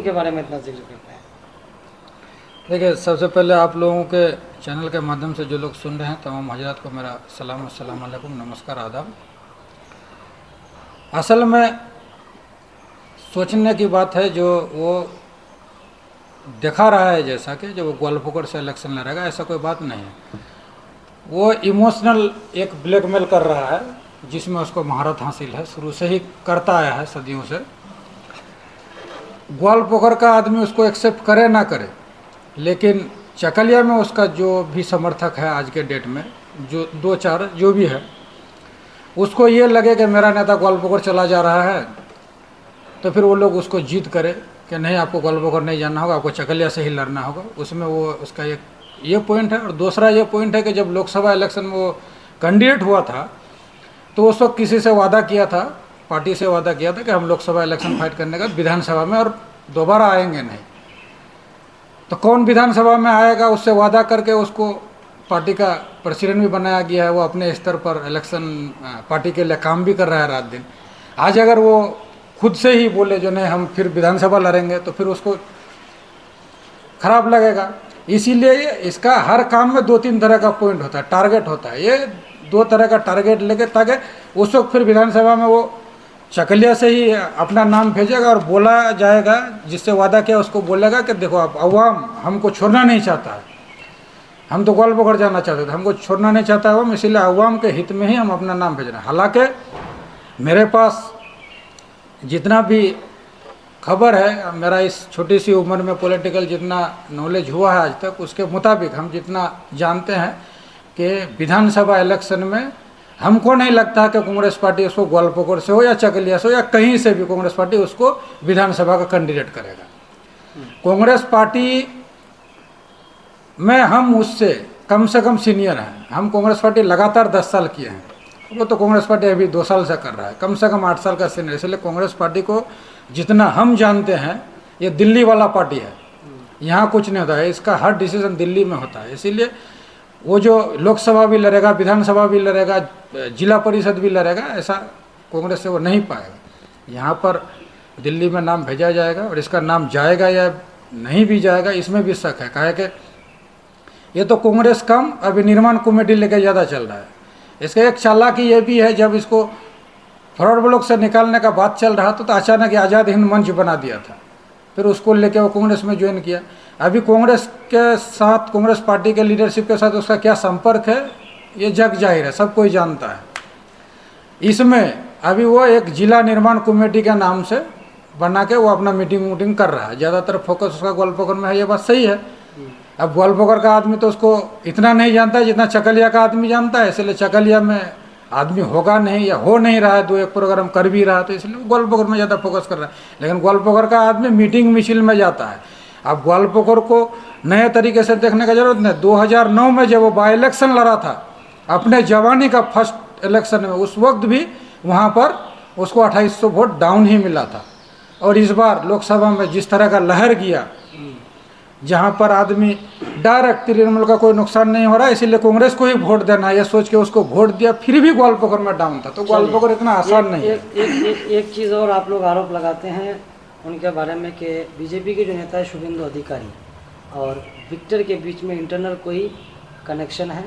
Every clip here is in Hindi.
के बारे में इतना जिक्र करते हैं। देखिए, सबसे पहले आप लोगों के चैनल के माध्यम से जो लोग सुन रहे हैं तमाम हजरात को मेरा सलाम, अस्सलाम वालेकुम, नमस्कार, आदाब। असल में सोचने की बात है, जो वो दिखा रहा है जैसा कि जब वो ग्वालपोखर से इलेक्शन लड़ेगा, ऐसा कोई बात नहीं है। वो इमोशनल एक ब्लैकमेल कर रहा है जिसमें उसको महारत हासिल है, शुरू से ही करता आया है, सदियों से। ग्वालपोखर का आदमी उसको एक्सेप्ट करे ना करे, लेकिन चकलिया में उसका जो भी समर्थक है आज के डेट में, जो दो चार जो भी है, उसको ये लगे कि मेरा नेता ग्वालपोखर चला जा रहा है, तो फिर वो लोग उसको जीत करे कि नहीं, आपको ग्वालपोखर नहीं जाना होगा, आपको चकलिया से ही लड़ना होगा। उसमें वो उसका एक ये पॉइंट है। और दूसरा ये पॉइंट है कि जब लोकसभा इलेक्शन में वो कैंडिडेट हुआ था, तो उस वक्त किसी से वादा किया था, पार्टी से वादा किया था कि हम लोकसभा इलेक्शन फाइट करने का विधानसभा में और दोबारा आएंगे नहीं। तो कौन विधानसभा में आएगा, उससे वादा करके उसको पार्टी का प्रेसिडेंट भी बनाया गया है। वो अपने स्तर पर इलेक्शन पार्टी के लिए काम भी कर रहा है रात दिन। आज अगर वो खुद से ही बोले जो नहीं हम फिर विधानसभा लड़ेंगे, तो फिर उसको खराब लगेगा। इसीलिए इसका हर काम में दो तीन तरह का पॉइंट होता है, टारगेट होता है। ये दो तरह का टारगेट लेके, ताकि उस वक्त फिर विधानसभा में वो चकलिया से ही अपना नाम भेजेगा और बोला जाएगा, जिससे वादा किया उसको बोलेगा कि देखो आप अवाम हमको छोड़ना नहीं चाहता है, हम तो ग्वालपोखर जाना चाहते थे, हमको छोड़ना नहीं चाहता है, इसीलिए अवाम के हित में ही हम अपना नाम भेज रहे हैं। हालांकि मेरे पास जितना भी खबर है, मेरा इस छोटी सी उम्र में पॉलिटिकल जितना नॉलेज हुआ है आज तक, उसके मुताबिक हम जितना जानते हैं कि विधानसभा इलेक्शन में हमको नहीं लगता कि कांग्रेस पार्टी उसको ग्वालपोखर से हो या चकलिया से हो या कहीं से भी कांग्रेस पार्टी उसको विधानसभा का कैंडिडेट करेगा। कांग्रेस पार्टी में हम उससे कम से कम सीनियर हैं। हम कांग्रेस पार्टी लगातार 10 साल किए हैं, वो तो कांग्रेस पार्टी अभी 2 साल से कर रहा है, कम से कम 8 साल का सीनियर। इसलिए कांग्रेस पार्टी को जितना हम जानते हैं, ये दिल्ली वाला पार्टी है, यहाँ कुछ नहीं होता है, इसका हर डिसीजन दिल्ली में होता है। इसीलिए वो जो लोकसभा भी लड़ेगा, विधानसभा भी लड़ेगा, जिला परिषद भी लड़ेगा, ऐसा कांग्रेस से वो नहीं पाएगा। यहाँ पर दिल्ली में नाम भेजा जाएगा, और इसका नाम जाएगा या नहीं भी जाएगा इसमें भी शक है। काहे कि ये तो कांग्रेस कम अभी निर्माण कमेटी लेके ज़्यादा चल रहा है। इसका एक चालाकी ये भी है, जब इसको फॉरवर्ड ब्लॉक से निकालने का बात चल रहा था, तो अचानक आज़ाद हिंद मंच बना दिया था, फिर उसको लेके वो कांग्रेस में ज्वाइन किया। अभी कांग्रेस के साथ, कांग्रेस पार्टी के लीडरशिप के साथ उसका क्या संपर्क है, ये जग जाहिर है, सब कोई जानता है। इसमें अभी वो एक जिला निर्माण कमेटी के नाम से बना के वो अपना मीटिंग कर रहा है। ज़्यादातर फोकस उसका ग्वालपोखर में है, ये बात सही है। अब ग्वालपोखर का आदमी तो उसको इतना नहीं जानता है जितना चकलिया का आदमी जानता है, इसलिए चकलिया में आदमी होगा नहीं या हो नहीं रहा है, 2-1 प्रोग्राम कर भी रहा है, तो इसलिए ग्वालपोखर में ज़्यादा फोकस कर रहा है। लेकिन ग्वालपोखर का आदमी मीटिंग मिছিল में जाता है। अब ग्वालपोखर को नए तरीके से देखने का जरूरत नहीं। 2009 में जब वो बाई इलेक्शन लड़ा था अपने जवानी का फर्स्ट इलेक्शन में, उस वक्त भी वहाँ पर उसको 2800 वोट डाउन ही मिला था। और इस बार लोकसभा में जिस तरह का लहर गया, जहाँ पर आदमी डायरेक्ट तृणमूल का कोई नुकसान नहीं हो रहा है, इसीलिए कांग्रेस को ही वोट देना है, ये सोच के उसको वोट दिया, फिर भी ग्वालपोखर में डाउन था। तो ग्वालपोखर इतना आसान नहीं है। एक चीज़ और आप लोग आरोप लगाते हैं उनके बारे में कि बीजेपी के जो नेता है शुभेंदु अधिकारी और विक्टर के बीच में इंटरनल कोई कनेक्शन है।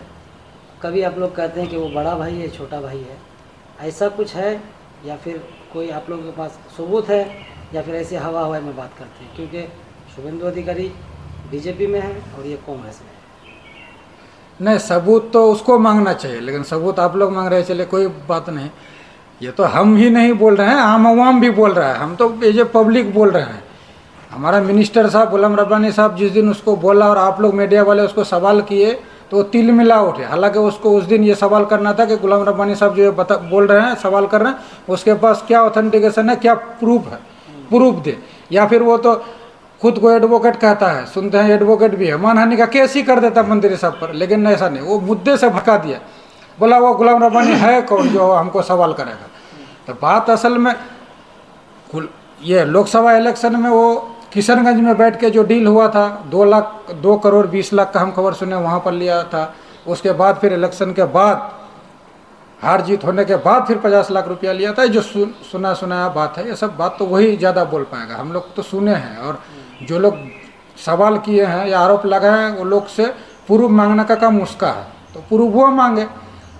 कभी आप लोग कहते हैं कि वो बड़ा भाई है, छोटा भाई है, ऐसा कुछ है या फिर कोई आप लोगों के पास सबूत है, या फिर ऐसे हवा हवाई में बात करते हैं? क्योंकि शुभेंदु अधिकारी बीजेपी में है और ये कांग्रेस में है। नहीं, सबूत तो उसको मांगना चाहिए, लेकिन सबूत आप लोग मांग रहे हैं, चले कोई बात नहीं। ये तो हम ही नहीं बोल रहे हैं, आम आवाम भी बोल रहा है, हम तो ये जो पब्लिक बोल रहे हैं। हमारा मिनिस्टर साहब गुलाम रब्बानी साहब जिस दिन उसको बोला और आप लोग मीडिया वाले उसको सवाल किए, तो वो तिल मिला उठे। हालांकि उसको उस दिन ये सवाल करना था कि गुलाम रब्बानी साहब जो बोल रहे हैं, सवाल कर रहे हैं, उसके पास क्या ऑथेंटिकेशन है, क्या प्रूफ है, प्रूफ दे। या फिर वो तो खुद को एडवोकेट कहता है, सुनते हैं एडवोकेट भी है, मानहानि का केस ही कर देता मंत्री साहब पर, लेकिन ऐसा नहीं, वो मुद्दे से भटका दिया। बोला वो गुलाम रब्बानी है कौन जो हमको सवाल करेगा। तो बात असल में ये लोकसभा इलेक्शन में वो किशनगंज में बैठ के जो डील हुआ था, 2 करोड़ 20 लाख का हम खबर सुने वहाँ पर लिया था। उसके बाद फिर इलेक्शन के बाद हार जीत होने के बाद फिर 50 लाख रुपया लिया था। जो सुना सुनाया बात है, ये सब बात तो वही ज़्यादा बोल पाएगा। हम लोग तो सुने हैं, और जो लोग सवाल किए हैं या आरोप लगाए हैं वो लोग से प्रूफ मांगने का काम उसका है। तो प्रूफ वो मांगे,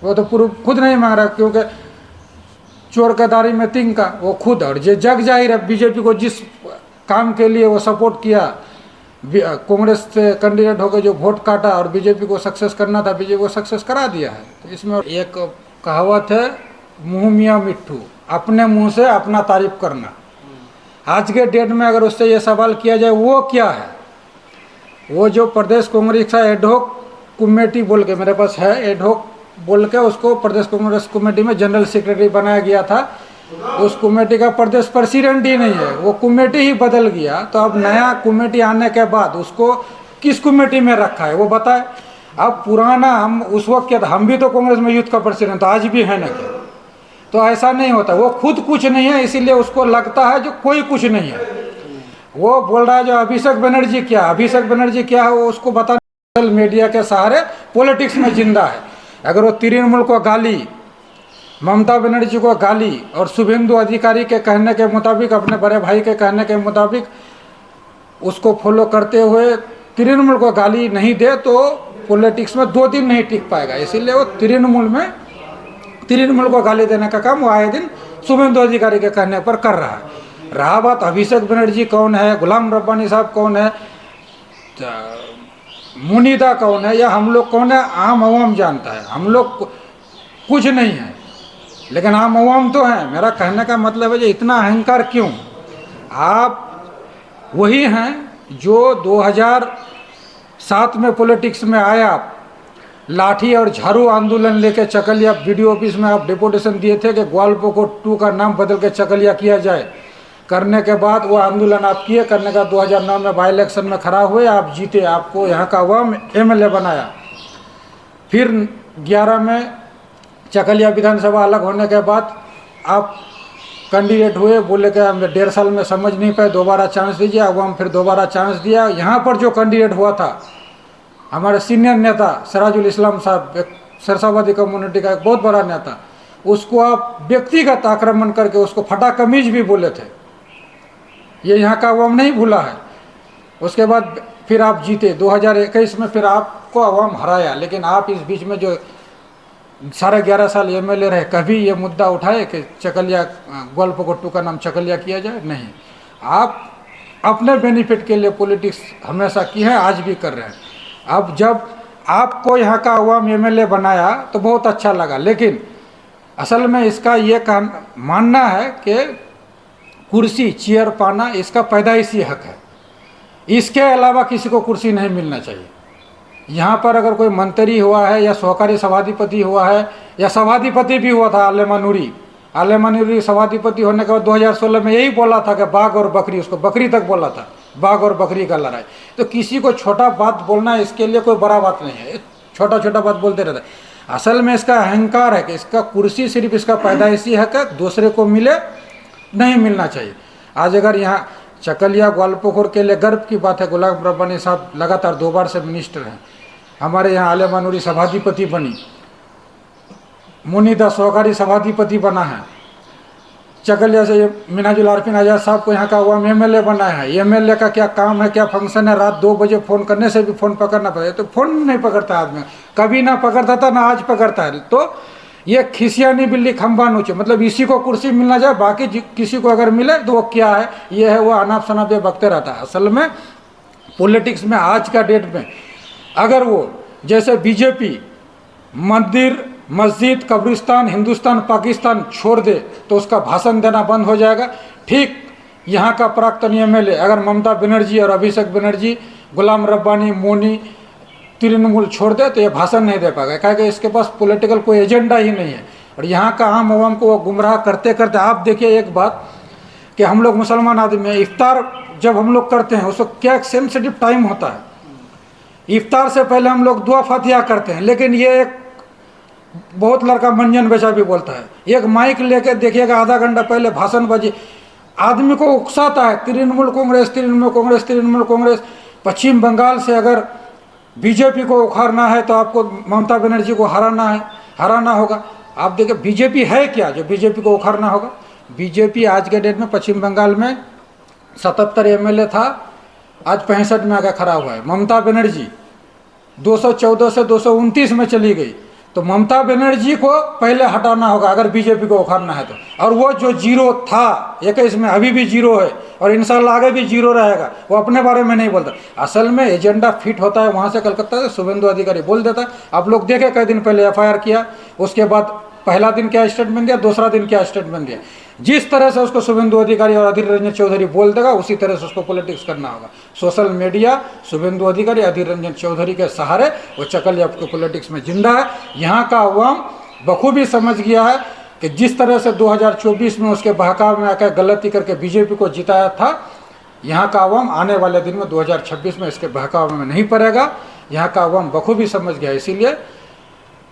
वो तो प्रूफ खुद नहीं मांग रहा, क्योंकि चोर का दाढ़ी में तिनका वो खुद। और ये जग जाहिर है बीजेपी को जिस काम के लिए वो सपोर्ट किया, कांग्रेस से कैंडिडेट होकर जो वोट काटा और बीजेपी को सक्सेस करना था, बीजेपी को सक्सेस करा दिया है। तो इसमें एक कहावत है, मुँह मियाँ मिट्ठू, अपने मुंह से अपना तारीफ करना। आज के डेट में अगर उससे ये सवाल किया जाए वो क्या है, वो जो प्रदेश कांग्रेस का एडहॉक कमेटी बोल के मेरे पास है, एडहॉक बोल के उसको प्रदेश कांग्रेस कमेटी में जनरल सेक्रेटरी बनाया गया था। उस कमेटी का प्रदेश प्रेसिडेंट ही नहीं है, वो कमेटी ही बदल गया। तो अब नया कमेटी आने के बाद उसको किस कमेटी में रखा है वो बताए। अब पुराना, हम उस वक्त क्या था, हम भी तो कांग्रेस में यूथ का प्रेसिडेंट तो आज भी है ना क्या? तो ऐसा नहीं होता, वो खुद कुछ नहीं है इसीलिए उसको लगता है जो कोई कुछ नहीं है। वो बोल रहा है जो अभिषेक बनर्जी क्या, अभिषेक बनर्जी क्या है वो उसको बता। सोशल मीडिया के सहारे पॉलिटिक्स में जिंदा है। अगर वो तृणमूल को गाली, ममता बनर्जी को गाली और शुभेंदु अधिकारी के कहने के मुताबिक, अपने बड़े भाई के कहने के मुताबिक उसको फॉलो करते हुए तृणमूल को गाली नहीं दे तो पॉलिटिक्स में 2 दिन नहीं टिक पाएगा। इसीलिए वो तृणमूल को गाली देने का काम वो आए दिन शुभेंदु अधिकारी के कहने पर कर रहा है। रहा बात अभिषेक बनर्जी कौन है, गुलाम रब्बानी साहब कौन है, मुनीदा कौन है, या हम लोग कौन है, आम अवाम जानता है। हम लोग कुछ नहीं है लेकिन आम अवाम तो हैं। मेरा कहने का मतलब है जो इतना अहंकार क्यों? आप वही हैं जो 2007 में पॉलिटिक्स में आया, लाठी और झाड़ू आंदोलन लेके चकलिया वीडियो ऑफिस में आप डिपुटेशन दिए थे कि ग्वालपोको 2 का नाम बदल के चकलिया किया जाए। करने के बाद वो आंदोलन आप किए, करने का 2009 में बाई इलेक्शन में खड़ा हुए, आप जीते, आपको यहाँ का अवाम MLA बनाया। फिर 11 में चकलिया विधानसभा अलग होने के बाद आप कैंडिडेट हुए, बोले कि हम 1.5 साल में समझ नहीं पाए, दोबारा चांस दीजिए। अवाम फिर दोबारा चांस दिया। यहाँ पर जो कैंडिडेट हुआ था हमारे सीनियर नेता सिराजुल इस्लाम साहब, एक सरसावादी कम्युनिटी का एक बहुत बड़ा नेता, उसको आप व्यक्तिगत आक्रमण करके उसको फटा कमीज भी बोले थे। ये यहाँ का अवाम नहीं भूला है। उसके बाद फिर आप जीते 2021 में, फिर आपको अवाम हराया। लेकिन आप इस बीच में जो 11.5 साल MLA रहे, कभी ये मुद्दा उठाए कि चकलिया ग्वालपोको 2 का नाम चकलिया किया जाए? नहीं। आप अपने बेनिफिट के लिए पॉलिटिक्स हमेशा की है, आज भी कर रहे हैं। अब जब आपको यहाँ का अवाम MLA बनाया तो बहुत अच्छा लगा, लेकिन असल में इसका ये मानना है कि कुर्सी, चेयर पाना इसका पैदाइशी हक है। इसके अलावा किसी को कुर्सी नहीं मिलना चाहिए। यहाँ पर अगर कोई मंत्री हुआ है या सहकारी सभाधिपति हुआ है या सभाधिपति भी हुआ था, आलेमा नूरी सभाधिपति होने के बाद 2016 में यही बोला था कि बाघ और बकरी, उसको बकरी तक बोला था, बाघ और बकरी का लड़ाई। तो किसी को छोटा बात बोलना इसके लिए कोई बड़ा बात नहीं है, छोटा छोटा बात बोलते रहता है। असल में इसका अहंकार है कि इसका कुर्सी सिर्फ इसका पैदाइशी हक है, दूसरे को मिले नहीं मिलना चाहिए। आज अगर यहाँ चकलिया ग्वालपोखर के लिए गर्व की बात है, गुलाम रब्बानी साहब लगातार 2 बार से मिनिस्टर हैं। हमारे यहाँ आलेमा नूरी सभाधिपति बनी, मुनीदा सहकारी सभाधिपति बना है। चकलिया से मिनाजुल आरफिन आजाद साहब को यहाँ का अवाम MLA बनाया है। MLA का क्या काम है, क्या फंक्शन है? रात 2 बजे फ़ोन करने से भी फ़ोन पकड़ना पड़ेगा, तो फ़ोन नहीं पकड़ता आदमी, कभी ना पकड़ता था ना आज पकड़ता है। तो ये खिसियानी बिल्ली खंबा नोचे, मतलब इसी को कुर्सी मिलना चाहिए, बाकी किसी को अगर मिले तो वो क्या है, ये है वो अनाप शनाप ये बकते रहता है। असल में पॉलिटिक्स में आज का डेट में अगर वो जैसे बीजेपी मंदिर, मस्जिद, कब्रिस्तान, हिंदुस्तान, पाकिस्तान छोड़ दे तो उसका भाषण देना बंद हो जाएगा। ठीक यहाँ का प्राक्तन MLA अगर ममता बनर्जी और अभिषेक बनर्जी, गुलाम रब्बानी, मोनी, तृणमूल छोड़ दे तो ये भाषण नहीं दे पाएगा, क्योंकि इसके पास पॉलिटिकल कोई एजेंडा ही नहीं है। और यहाँ का आम आवाम को वो गुमराह करते करते, आप देखिए एक बात कि हम लोग मुसलमान आदमी हैं, इफ्तार जब हम लोग करते हैं उसको क्या एक सेंसिटिव टाइम होता है। इफ्तार से पहले हम लोग दुआ फातिहा करते हैं, लेकिन ये एक बहुत लड़का मंजन बेचा भी बोलता है, एक माइक लेके देखिएगा आधा घंटा पहले भाषण बजे, आदमी को उकसाता है तृणमूल कांग्रेस, तृणमूल कांग्रेस, तृणमूल कांग्रेस। पश्चिम बंगाल से अगर बीजेपी को उखाड़ना है तो आपको ममता बनर्जी को हराना होगा। आप देखिए बीजेपी है क्या जो बीजेपी को उखाड़ना होगा। बीजेपी आज के डेट में पश्चिम बंगाल में 77 एमएलए था, आज 65 में आकर खड़ा हुआ है। ममता बनर्जी 214 से 229 में चली गई, तो ममता बनर्जी को पहले हटाना होगा अगर बीजेपी को उखाड़ना है तो। और वो जो जीरो था 21 में अभी भी जीरो है और इंशाल्लाह आगे भी जीरो रहेगा। वो अपने बारे में नहीं बोलता, असल में एजेंडा फिट होता है वहाँ से कलकत्ता से शुभेंदु अधिकारी बोल देता है। आप लोग देखे कई दिन पहले एफआईआर किया, उसके बाद पहला दिन क्या स्टेटमेंट दिया, दूसरा दिन क्या स्टेटमेंट दिया। जिस तरह से उसको शुभेंदु अधिकारी और अधीर रंजन चौधरी बोल देगा उसी तरह से उसको पॉलिटिक्स करना होगा। सोशल मीडिया शुभेंदु अधिकारी अधीर रंजन चौधरी के सहारे वो चकलिया के पॉलिटिक्स में जिंदा है। यहाँ का अवाम बखूबी समझ गया है कि जिस तरह से 2024 में उसके बहकाव में आकर गलती करके बीजेपी को जिताया था, यहाँ का अवाम आने वाले दिन में 2026 में इसके बहकाव में नहीं पड़ेगा। यहाँ का अवाम बखूबी समझ गया, इसीलिए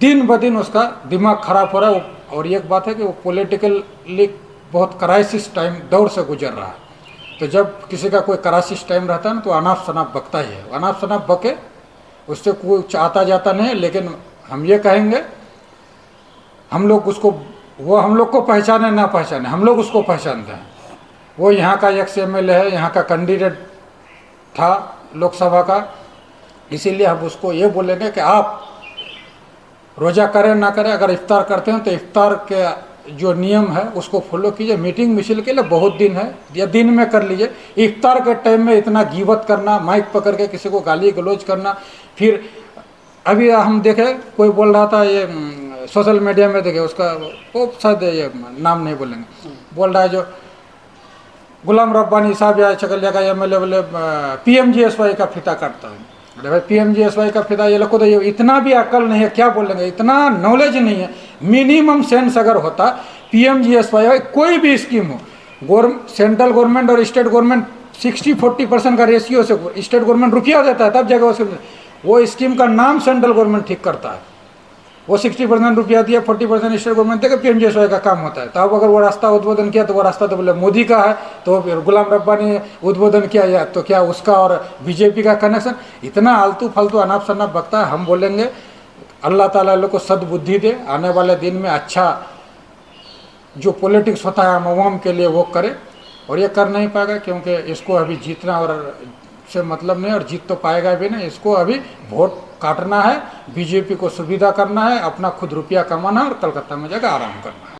दिन ब दिन उसका दिमाग खराब हो रहा है। और एक बात है कि वो पॉलिटिकली बहुत क्राइसिस टाइम दौर से गुजर रहा है। तो जब किसी का कोई क्राइसिस टाइम रहता है ना तो अनाप शनाप बकता ही है। अनाप शनाप बके उससे कोई आता जाता नहीं है। लेकिन हम ये कहेंगे, हम लोग उसको, वो हम लोग को पहचाने ना पहचाने, हम लोग उसको पहचानते हैं। वो यहाँ का एक्स एमएलए है, यहाँ का कैंडिडेट था लोकसभा का, इसीलिए हम उसको ये बोलेंगे कि आप रोज़ा करें ना करें, अगर इफ्तार करते हैं तो इफ्तार के जो नियम है उसको फॉलो कीजिए। मीटिंग मिছিল के लिए बहुत दिन है, या दिन में कर लीजिए। इफ्तार के टाइम में इतना गिबत करना, माइक पकड़ के किसी को गाली गलौज करना। फिर अभी हम देखे कोई बोल रहा था, ये सोशल मीडिया में देखे उसका, वो शायद ये नाम नहीं बोलेंगे, बोल रहा है जो गुलाम रब्बानी साहब या चकलिया का एमएलए बोले PMGSY का फीता काटता है। अरे भाई PMGSY का फिदा, ये लोग को तो ये इतना भी अकल नहीं है, क्या बोलेंगे, इतना नॉलेज नहीं है। मिनिमम सेंस अगर होता, PMGSY कोई भी स्कीम हो, सेंट्रल गवर्नमेंट और स्टेट गवर्नमेंट 60-40% का रेशियो से स्टेट गवर्नमेंट रुपया देता है, तब जगह वो स्कीम का नाम सेंट्रल गवर्नमेंट ठीक करता है। वो 60% रुपया दिया, 40% स्टेट गवर्नमेंट देकर PMGSY का काम होता है। तो अब अगर वो रास्ता उद्बोधन किया तो वो रास्ता तो बोले मोदी का है, तो फिर गुलाम रब्बानी उद्बोधन किया या तो क्या उसका और बीजेपी का कनेक्शन। इतना आलतू फालतू अनाप शनाप बकता है। हम बोलेंगे अल्लाह ताला लोग को सद्बुद्धि दे, आने वाले दिन में अच्छा जो पॉलिटिक्स होता है हम अवाम के लिए वो करे। और ये कर नहीं पाएगा क्योंकि इसको अभी जीतना और से मतलब नहीं, और जीत तो पाएगा भी नहीं। इसको अभी वोट काटना है, बीजेपी को सुविधा करना है, अपना खुद रुपया कमाना है और कलकत्ता में जाकर आराम करना है।